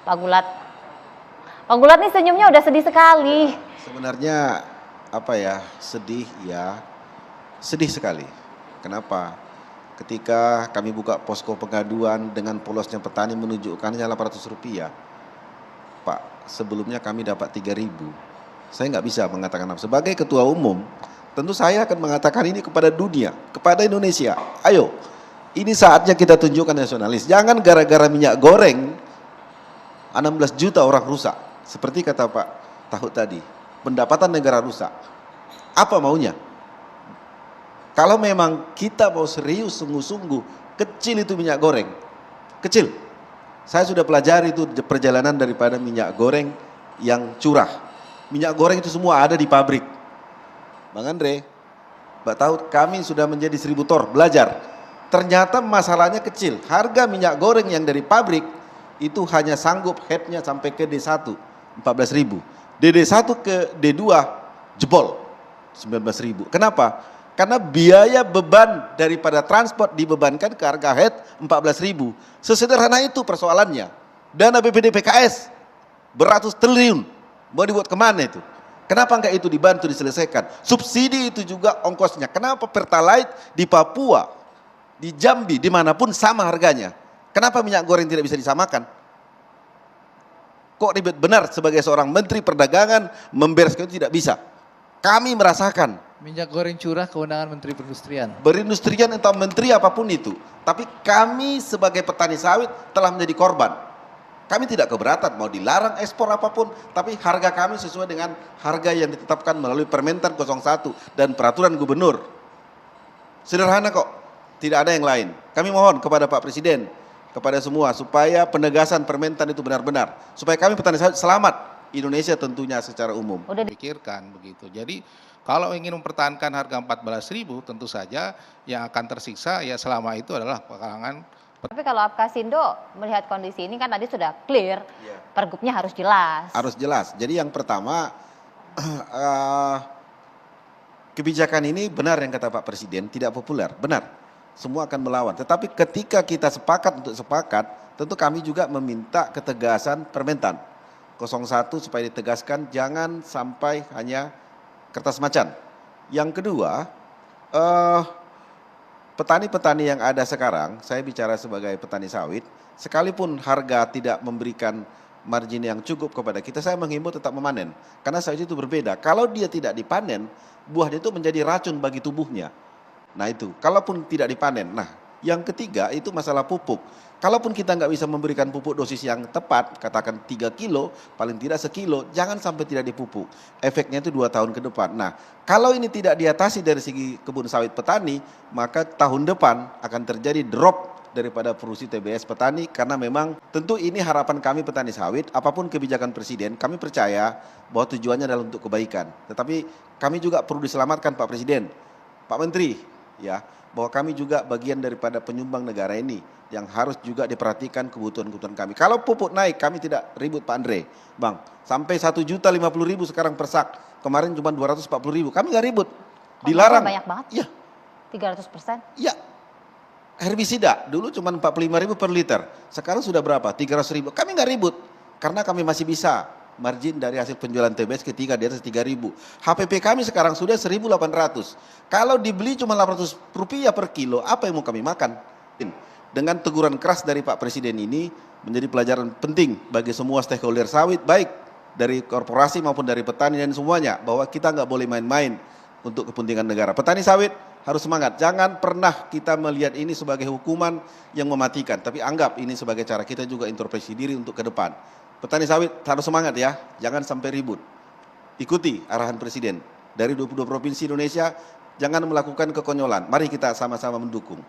Pak Gulat. Pak Gulat nih senyumnya udah sedih sekali. Sebenarnya sedih ya, sedih sekali. Kenapa? Ketika kami buka posko pengaduan dengan polosnya petani menunjukkannya Rp800, Pak, sebelumnya kami dapat 3.000. Saya nggak bisa mengatakan apa. Sebagai ketua umum, tentu saya akan mengatakan ini kepada dunia, kepada Indonesia. Ayo, ini saatnya kita tunjukkan nasionalis. Jangan gara-gara minyak goreng 16 juta orang rusak. Seperti kata Pak Tahut tadi, pendapatan negara rusak. Apa maunya? Kalau memang kita mau serius sungguh-sungguh, kecil itu minyak goreng. Kecil. Saya sudah pelajari itu perjalanan daripada minyak goreng yang curah. Minyak goreng itu semua ada di pabrik. Bang Andre, Mbak Tahut, kami sudah menjadi distributor, belajar. Ternyata masalahnya kecil. Harga minyak goreng yang dari pabrik itu hanya sanggup headnya sampai ke D1, 14.000. D1 ke D2 jebol 19.000. Kenapa? Karena biaya beban daripada transport dibebankan ke harga head 14.000. Sesederhana itu persoalannya. Dana BPD PKS beratus triliun. Mau dibuat kemana itu? Kenapa enggak itu dibantu diselesaikan? Subsidi itu juga ongkosnya. Kenapa Pertalite di Papua, di Jambi, dimanapun sama harganya? Kenapa minyak goreng tidak bisa disamakan? Kok ribet benar sebagai seorang menteri perdagangan membereskan itu tidak bisa? Kami merasakan minyak goreng curah kewenangan Menteri Perindustrian. Perindustrian entah menteri apapun itu. Tapi kami sebagai petani sawit telah menjadi korban. Kami tidak keberatan mau dilarang ekspor apapun, tapi harga kami sesuai dengan harga yang ditetapkan melalui Permentan 01 dan peraturan gubernur. Sederhana kok, tidak ada yang lain. Kami mohon kepada Pak Presiden, kepada semua supaya penegasan Permentan itu benar-benar, supaya kami petani sawit selamat, Indonesia tentunya secara umum. Pikirkan begitu. Jadi kalau ingin mempertahankan harga 14.000, tentu saja yang akan tersiksa ya selama itu adalah kalangan. Tapi kalau Apkasindo melihat kondisi ini kan tadi sudah clear, pergubnya harus jelas. Harus jelas. Jadi yang pertama, kebijakan ini benar yang kata Pak Presiden, tidak populer, benar. Semua akan melawan. Tetapi ketika kita sepakat untuk sepakat, tentu kami juga meminta ketegasan Permentan 01 supaya ditegaskan, jangan sampai hanya kertas macan. Yang kedua, petani-petani yang ada sekarang, saya bicara sebagai petani sawit, sekalipun harga tidak memberikan margin yang cukup kepada kita, saya menghimbau tetap memanen. Karena sawit itu berbeda. Kalau dia tidak dipanen, buahnya itu menjadi racun bagi tubuhnya. Nah itu, kalaupun tidak dipanen. Nah, yang ketiga itu masalah pupuk. Kalaupun kita nggak bisa memberikan pupuk dosis yang tepat, katakan 3 kilo, paling tidak sekilo, jangan sampai tidak dipupuk. Efeknya itu 2 tahun ke depan. Nah, kalau ini tidak diatasi dari segi kebun sawit petani, maka tahun depan akan terjadi drop daripada produksi TBS petani, karena memang tentu ini harapan kami petani sawit, apapun kebijakan Presiden, kami percaya bahwa tujuannya adalah untuk kebaikan. Tetapi kami juga perlu diselamatkan Pak Presiden, Pak Menteri, ya, bahwa kami juga bagian daripada penyumbang negara ini yang harus juga diperhatikan kebutuhan-kebutuhan kami. Kalau pupuk naik, kami tidak ribut Pak Andre, Bang. Sampai 1.050.000 sekarang per sak. Kemarin cuma 240.000. Kami nggak ribut. Dilarang. Banyak banget. Iya. 300%. Iya. Herbisida dulu cuma 45.000 per liter. Sekarang sudah berapa? 300.000. Kami nggak ribut karena kami masih bisa margin dari hasil penjualan TBS ketika di atas 3.000. HPP kami sekarang sudah 1.800. Kalau dibeli cuma Rp800 per kilo, apa yang mau kami makan? Dengan teguran keras dari Pak Presiden ini menjadi pelajaran penting bagi semua stakeholder sawit, baik dari korporasi maupun dari petani dan semuanya, bahwa kita nggak boleh main-main untuk kepentingan negara. Petani sawit harus semangat. Jangan pernah kita melihat ini sebagai hukuman yang mematikan, tapi anggap ini sebagai cara kita juga introspeksi diri untuk ke depan. Petani sawit harus semangat ya, jangan sampai ribut. Ikuti arahan Presiden dari 22 provinsi Indonesia, jangan melakukan kekonyolan. Mari kita sama-sama mendukung.